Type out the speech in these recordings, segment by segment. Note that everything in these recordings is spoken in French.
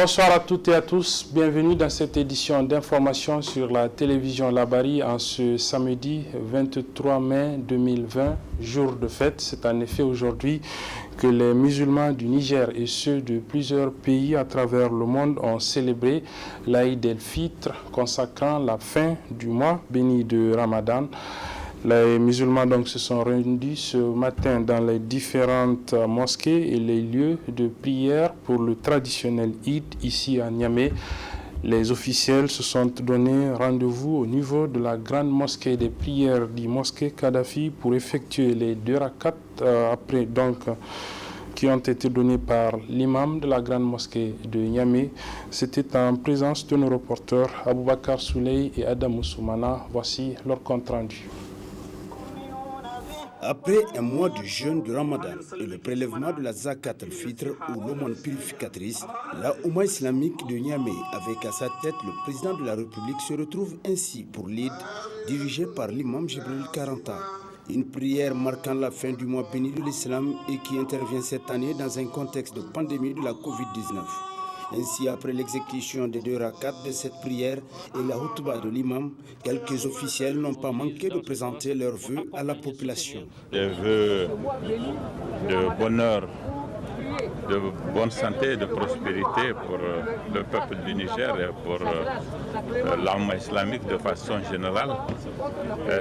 Bonsoir à toutes et à tous, bienvenue dans cette édition d'information sur la télévision Labari en ce samedi 23 mai 2020, jour de fête. C'est en effet aujourd'hui que les musulmans du Niger et ceux de plusieurs pays à travers le monde ont célébré l'Aïd el-Fitr, consacrant la fin du mois béni de Ramadan. Les musulmans donc se sont rendus ce matin dans les différentes mosquées et les lieux de prière pour le traditionnel Eid ici à Niamey. Les officiels se sont donné rendez-vous au niveau de la grande mosquée des prières du mosquée Kadhafi pour effectuer les 2 rakats qui ont été donnés par l'imam de la grande mosquée de Niamey. C'était en présence de nos reporters Aboubakar Souley et Adam Soumana. Voici leur compte rendu. Après un mois de jeûne du Ramadan et le prélèvement de la Zakat al-Fitr ou l'aumône purificatrice, la Oumma islamique de Niamey, avec à sa tête le président de la République, se retrouve ainsi pour l'Eid, dirigé par l'imam Jibril Karanta. Une prière marquant la fin du mois béni de l'islam et qui intervient cette année dans un contexte de pandémie de la Covid-19. Ainsi, après l'exécution des 2 rakats de cette prière et la houtba de l'imam, quelques officiels n'ont pas manqué de présenter leurs vœux à la population. Des vœux de bonheur, de bonne santé et de prospérité pour le peuple du Niger et pour l'Oumma islamique de façon générale.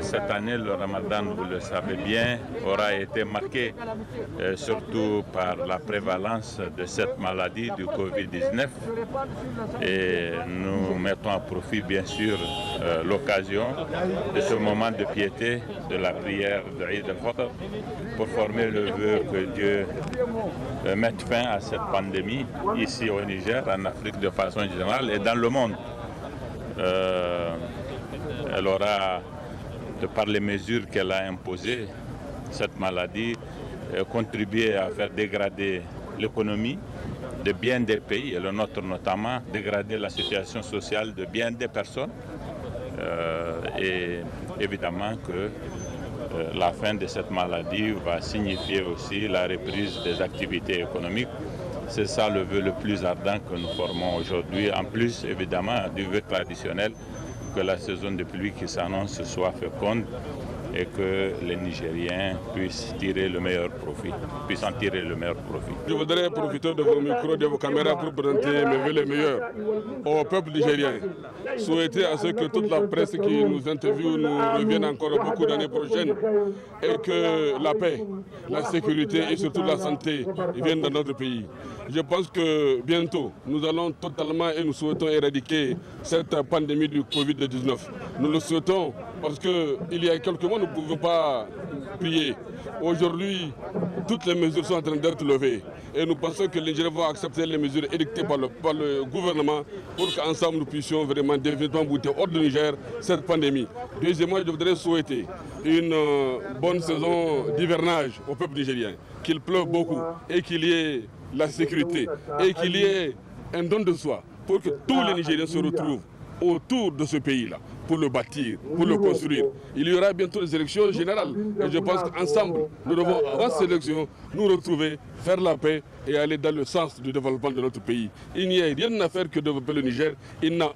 Cette année, le Ramadan, vous le savez bien, aura été marqué surtout par la prévalence de cette maladie du Covid-19. Et nous mettons à profit, bien sûr, l'occasion de ce moment de piété, de la prière de Eid al-Fitr, pour former le vœu que Dieu mette fin à cette pandémie ici au Niger, en Afrique de façon générale et dans le monde. Elle aura, de par les mesures qu'elle a imposées, cette maladie, contribué à faire dégrader l'économie de bien des pays, et le nôtre notamment, dégrader la situation sociale de bien des personnes. Et évidemment que la fin de cette maladie va signifier aussi la reprise des activités économiques. C'est ça le vœu le plus ardent que nous formons aujourd'hui, en plus évidemment du vœu traditionnel que la saison de pluie qui s'annonce soit féconde et que les Nigériens puissent en tirer le meilleur profit. Je voudrais profiter de vos micros, de vos caméras pour présenter mes vœux les meilleurs au peuple nigérien. Souhaiter à ce que toute la presse qui nous interviewe nous revienne encore beaucoup d'années prochaines et que la paix, la sécurité et surtout la santé viennent dans notre pays. Je pense que bientôt, nous allons totalement et nous souhaitons éradiquer cette pandémie du Covid-19. Nous le souhaitons parce qu'il y a quelques mois, nous ne pouvions pas prier. Aujourd'hui, toutes les mesures sont en train d'être levées. Et nous pensons que les Nigériens vont accepter les mesures édictées par le gouvernement pour qu'ensemble nous puissions vraiment définitivement bouter hors du Niger cette pandémie. Deuxièmement, je voudrais souhaiter une bonne saison d'hivernage au peuple nigérien. Qu'il pleuve beaucoup et qu'il y ait la sécurité et qu'il y ait un don de soi pour que tous les Nigériens se retrouvent autour de ce pays-là, pour le bâtir, pour le construire. Il y aura bientôt les élections générales. Et je pense qu'ensemble, nous devons, avant ces élections, nous retrouver, faire la paix et aller dans le sens du développement de notre pays. Il n'y a rien à faire que développer le Niger.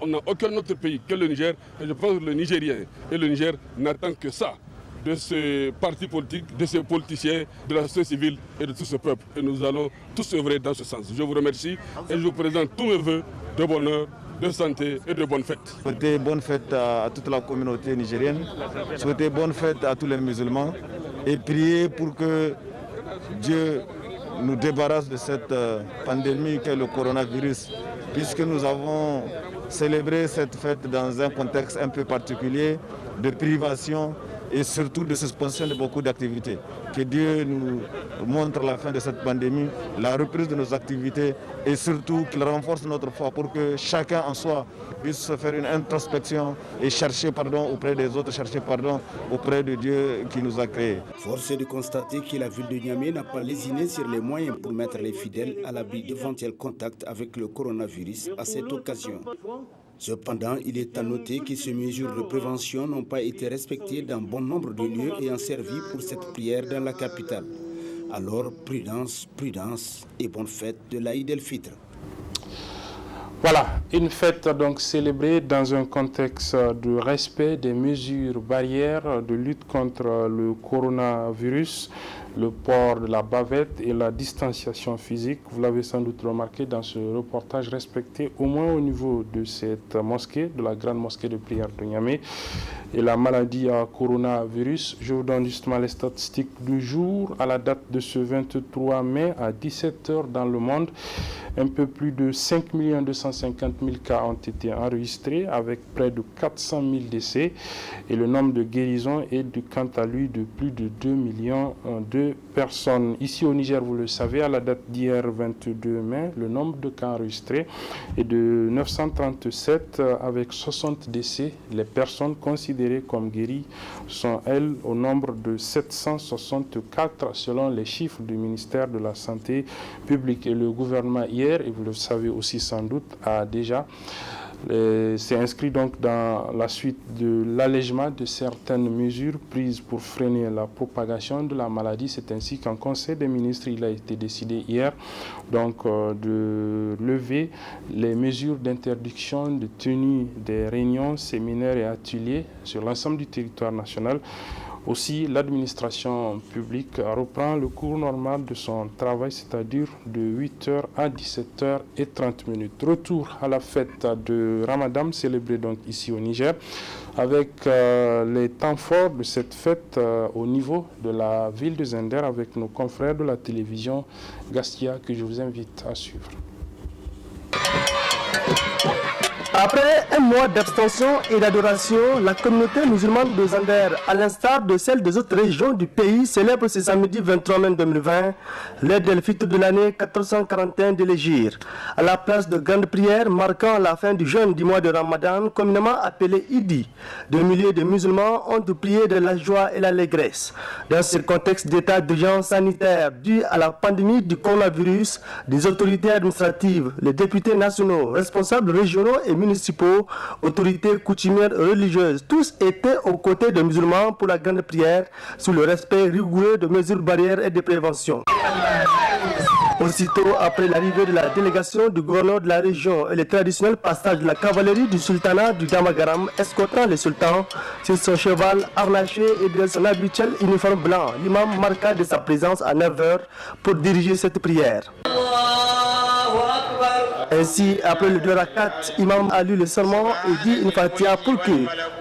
On n'a aucun autre pays que le Niger. Et je pense que le Nigérien et le Niger n'attendent que ça de ces partis politiques, de ces politiciens, de la société civile et de tout ce peuple. Et nous allons tous œuvrer dans ce sens. Je vous remercie et je vous présente tous mes vœux de bonheur, de santé et de bonnes fêtes. Souhaiter bonne fête à toute la communauté nigérienne, souhaiter bonne fête à tous les musulmans et prier pour que Dieu nous débarrasse de cette pandémie qu'est le coronavirus, puisque nous avons célébré cette fête dans un contexte un peu particulier de privation et surtout de suspension de beaucoup d'activités. Que Dieu nous montre la fin de cette pandémie, la reprise de nos activités et surtout qu'il renforce notre foi pour que chacun en soi puisse se faire une introspection et chercher pardon auprès des autres, chercher pardon auprès de Dieu qui nous a créés. Force est de constater que la ville de Niamey n'a pas lésiné sur les moyens pour mettre les fidèles à l'abri d'éventuels contacts avec le coronavirus à cette occasion. Cependant, il est à noter que ces mesures de prévention n'ont pas été respectées dans bon nombre de lieux ayant servi pour cette prière dans la capitale. Alors, prudence, prudence et bonne fête de l'Aïd el-Fitr. Voilà, une fête donc célébrée dans un contexte de respect des mesures barrières de lutte contre le coronavirus, le port de la bavette et la distanciation physique. Vous l'avez sans doute remarqué dans ce reportage respecté au moins au niveau de cette mosquée, de la grande mosquée de prière de Niamey, et la maladie à coronavirus. Je vous donne justement les statistiques du jour à la date de ce 23 mai à 17 h dans le monde. Un peu plus de 5 250 000 cas ont été enregistrés avec près de 400 000 décès et le nombre de guérisons est quant à lui de plus de 2 millions de personnes. Ici au Niger, vous le savez, à la date d'hier 22 mai, le nombre de cas enregistrés est de 937 avec 60 décès. Les personnes considérées comme guéries sont, elles, au nombre de 764 selon les chiffres du ministère de la Santé publique. Et le gouvernement hier, et vous le savez aussi sans doute, a déjà s'est inscrit donc dans la suite de l'allègement de certaines mesures prises pour freiner la propagation de la maladie. C'est ainsi qu'en Conseil des ministres, il a été décidé hier donc de lever les mesures d'interdiction de tenue des réunions, séminaires et ateliers sur l'ensemble du territoire national. Aussi, l'administration publique reprend le cours normal de son travail, c'est-à-dire de 8 h à 17 h 30. Retour à la fête de Ramadan, célébrée donc ici au Niger, avec les temps forts de cette fête au niveau de la ville de Zender, avec nos confrères de la télévision Gastia, que je vous invite à suivre. Après un mois d'abstention et d'adoration, la communauté musulmane de Zander, à l'instar de celle des autres régions du pays, célèbre ce samedi 23 mai 2020 l'aide el-Fitr de l'année 1441 de l'Hégire. À la place de grandes prières marquant la fin du jeûne du mois de Ramadan, communément appelé Idi, des milliers de musulmans ont prié de la joie et l'allégresse. Dans ce contexte d'état d'urgence sanitaire dû à la pandémie du coronavirus, des autorités administratives, les députés nationaux, responsables régionaux et municipaux, autorités coutumières religieuses, tous étaient aux côtés des musulmans pour la grande prière sous le respect rigoureux de mesures barrières et de prévention. Aussitôt après l'arrivée de la délégation du gouverneur de la région et le traditionnel passage de la cavalerie du sultanat du Damagaram escortant le sultan sur son cheval harnaché et de son habituel uniforme blanc, l'imam marqua de sa présence à 9 h pour diriger cette prière. Ainsi, après le 2 rakat, l'imam a lu le serment et dit une fatiha pour que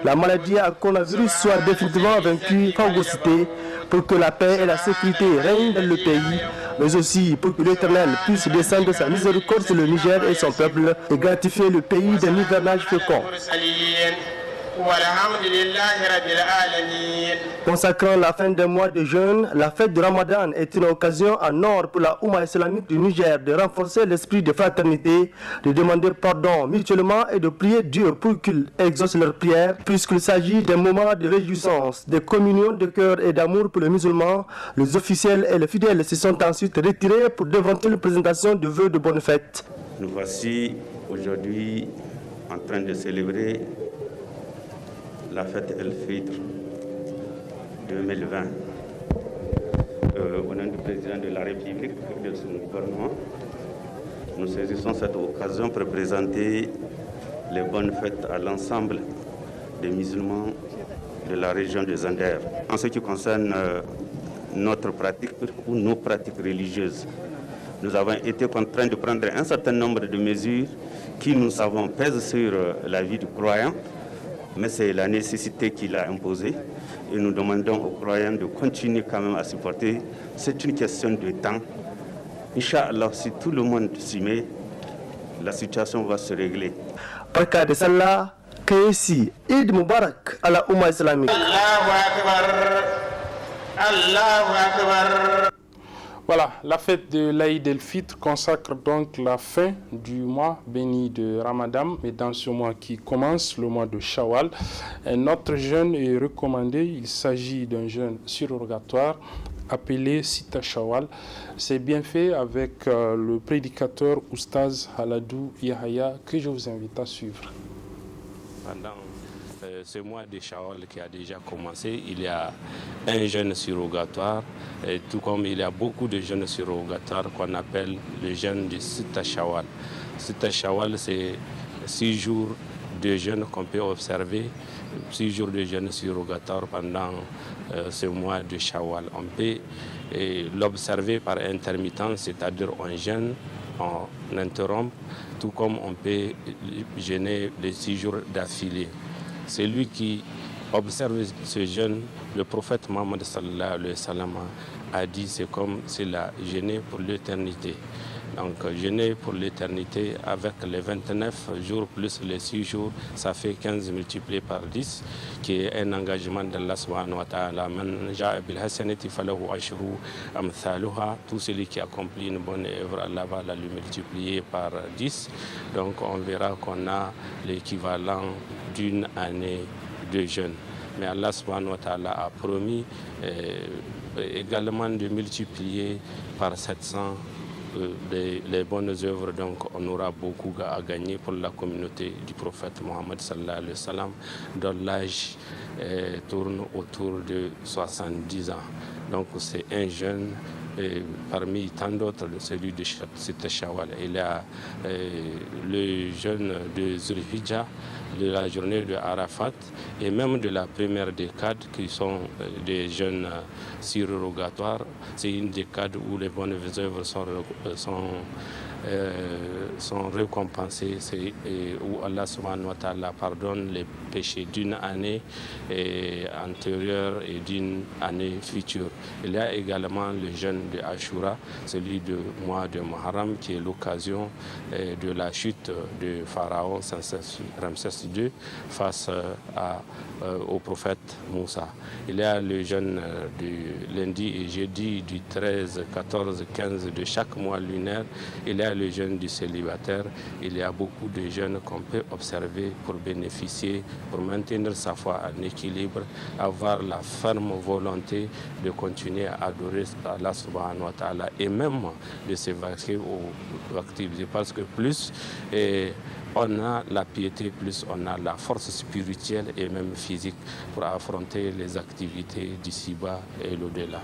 la maladie à coronavirus soit définitivement vaincue, phagocytée, pour que la paix et la sécurité règnent dans le pays, mais aussi pour que l'Éternel puisse descendre sa miséricorde sur le Niger et son peuple et gratifier le pays d'un hivernage fécond. Consacrant la fin d'un mois de jeûne, la fête de Ramadan est une occasion en or pour la Oumma islamique du Niger de renforcer l'esprit de fraternité, de demander pardon mutuellement et de prier Dieu pour qu'il exauce leurs prières. Puisqu'il s'agit d'un moment de réjouissance, de communion de cœur et d'amour pour les musulmans, les officiels et les fidèles se sont ensuite retirés pour d'éventuelles présentations de vœux de bonne fête. Nous voici aujourd'hui en train de célébrer la fête El-Fitr 2020. Au nom du président de la République et de son gouvernement, nous saisissons cette occasion pour présenter les bonnes fêtes à l'ensemble des musulmans de la région de Zander. En ce qui concerne notre pratique ou nos pratiques religieuses, nous avons été contraints de prendre un certain nombre de mesures qui, nous savons, pèsent sur la vie du croyant, mais c'est la nécessité qui l'a imposée et nous demandons aux croyants de continuer quand même à supporter. C'est une question de temps. Inch'Allah, si tout le monde s'y met, la situation va se régler. Barka de Sallah, KSI, Eid Mubarak à la Oumma islamique. Allahu Akbar, Allahu Akbar. Voilà, la fête de l'Aïd el-Fitr consacre donc la fin du mois béni de Ramadan. Et dans ce mois qui commence, le mois de Shawwal, un autre jeûne est recommandé. Il s'agit d'un jeûne surrogatoire appelé Sita Shawwal. C'est bien fait avec le prédicateur Oustaz Haladou Yahaya que je vous invite à suivre. Pendant ce mois de Shawwal qui a déjà commencé, il y a un jeûne surrogatoire, tout comme il y a beaucoup de jeûnes surrogatoires qu'on appelle le jeûne du Sitta Shawwal. Sitta Shawwal, c'est 6 jours de jeûne qu'on peut observer, 6 jours de jeûne surrogatoire pendant ce mois de Shawwal. On peut l'observer par intermittence, c'est-à-dire on jeûne, on interrompt, tout comme on peut jeûner les 6 jours d'affilée. Celui qui observe ce jeûne, le prophète Mohammed sallallahu alayhi wa sallam a dit c'est comme s'il a jeûné pour l'éternité. Donc jeûner pour l'éternité avec les 29 jours plus les 6 jours, ça fait 15 multiplié par 10, qui est un engagement d'Allah subhanahu wa ta'ala. Man ja'a bil hasanati falahu ashru amthaluha. Tout celui qui accomplit une bonne œuvre, Allah va la lui multiplier par 10. Donc on verra qu'on a l'équivalent d'une année de jeûne. Mais Allah subhanahu wa ta'ala a promis également de multiplier par 700 les bonnes œuvres, donc on aura beaucoup à gagner pour la communauté du prophète Mohammed sallallahu alayhi wa sallam, dont l'âge tourne autour de 70 ans. Donc c'est un jeune parmi tant d'autres, celui de Sitta Shawwal. Il y a le jeûne de Zulhijjah, de la journée de Arafat et même de la première décade qui sont des jeûnes surrogatoires. C'est une décade où les bonnes œuvres sont récompensées, où Allah subhanahu wa ta'ala pardonne les péchés d'une année antérieure et d'une année future. Il y a également le jeûne de Ashura, celui du mois de Muharram, qui est l'occasion de la chute de Pharaon Ramsès II face au prophète Moussa. Il y a le jeûne du lundi et jeudi du 13, 14, 15 de chaque mois lunaire. Il y a le jeûne du célibataire. Il y a beaucoup de jeûnes qu'on peut observer pour bénéficier, pour maintenir sa foi en équilibre, avoir la ferme volonté de continuer à adorer Allah subhanahu wa ta'ala et même de se vaquer aux activités. Parce que plus on a la piété, plus on a la force spirituelle et même physique pour affronter les activités d'ici-bas et l'au-delà.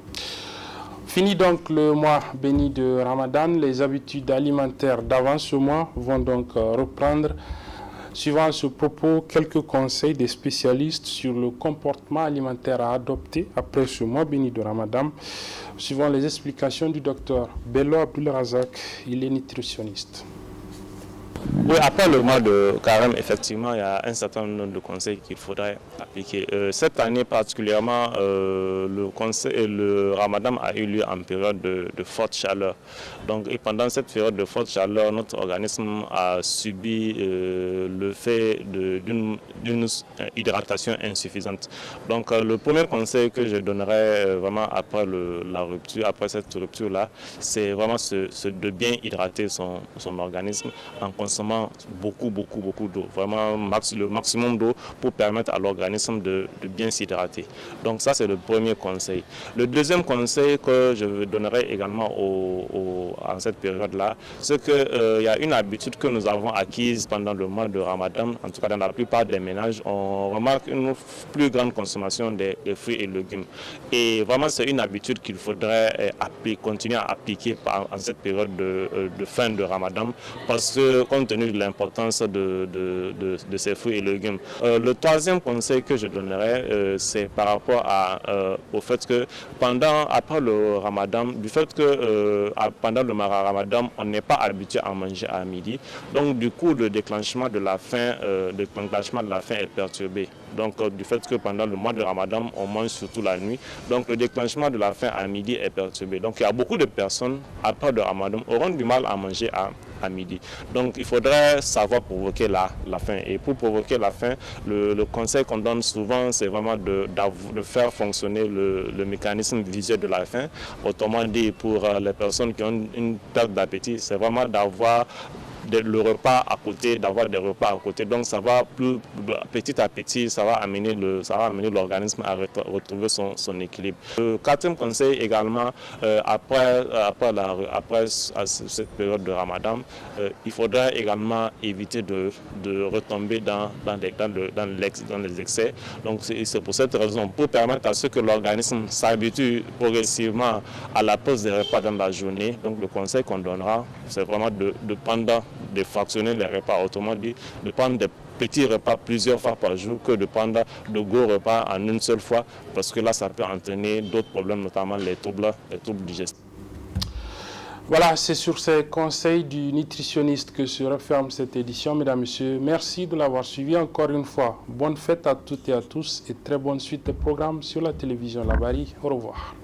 Fini donc le mois béni de Ramadan. Les habitudes alimentaires d'avant ce mois vont donc reprendre. Suivant ce propos, quelques conseils des spécialistes sur le comportement alimentaire à adopter après ce mois béni de Ramadan. Suivant les explications du docteur Bello Abdulrazak, il est nutritionniste. Oui, après le mois de carême, effectivement, il y a un certain nombre de conseils qu'il faudrait appliquer. Cette année particulièrement, le Ramadan a eu lieu en période de forte chaleur. Donc, et pendant cette période de forte chaleur, notre organisme a subi le fait d'une hydratation insuffisante. Donc, le premier conseil que je donnerais vraiment après cette rupture-là, c'est vraiment de bien hydrater son organisme en consommant beaucoup d'eau, vraiment le maximum d'eau pour permettre à l'organisme de bien s'hydrater. Donc ça, c'est le premier conseil. Le deuxième conseil que je donnerai également en cette période-là, c'est qu'il y a une habitude que nous avons acquise pendant le mois de Ramadan, en tout cas dans la plupart des ménages, on remarque une plus grande consommation des fruits et légumes. Et vraiment, c'est une habitude qu'il faudrait continuer à appliquer en cette période de fin de Ramadan, parce que compte tenu de l'importance de ces fruits et légumes. Le troisième conseil que je donnerais, c'est par rapport au fait que après le Ramadan, du fait que pendant le Ramadan, on n'est pas habitué à manger à midi, donc du coup le déclenchement de la faim est perturbé. Donc du fait que pendant le mois de Ramadan, on mange surtout la nuit, donc le déclenchement de la faim à midi est perturbé. Donc il y a beaucoup de personnes après le Ramadan auront du mal à manger à midi. Donc il faudrait savoir provoquer la faim. Et pour provoquer la faim, le conseil qu'on donne souvent, c'est vraiment de faire fonctionner le mécanisme visuel de la faim. Autrement dit, pour les personnes qui ont une perte d'appétit, c'est vraiment le repas à côté, d'avoir des repas à côté. Donc ça va petit à petit, ça va amener l'organisme à retrouver son équilibre. Le quatrième conseil également, après cette période de Ramadan, il faudra également éviter de retomber dans les excès. Donc c'est pour cette raison, pour permettre à ce que l'organisme s'habitue progressivement à la pause des repas dans la journée. Donc le conseil qu'on donnera, c'est vraiment de fractionner les repas, autrement dit, de prendre des petits repas plusieurs fois par jour que de prendre de gros repas en une seule fois, parce que là, ça peut entraîner d'autres problèmes, notamment les troubles digestifs. Voilà, c'est sur ces conseils du nutritionniste que se referme cette édition. Mesdames, Messieurs, merci de l'avoir suivi encore une fois. Bonne fête à toutes et à tous et très bonne suite de programmes sur la télévision Labari. Au revoir.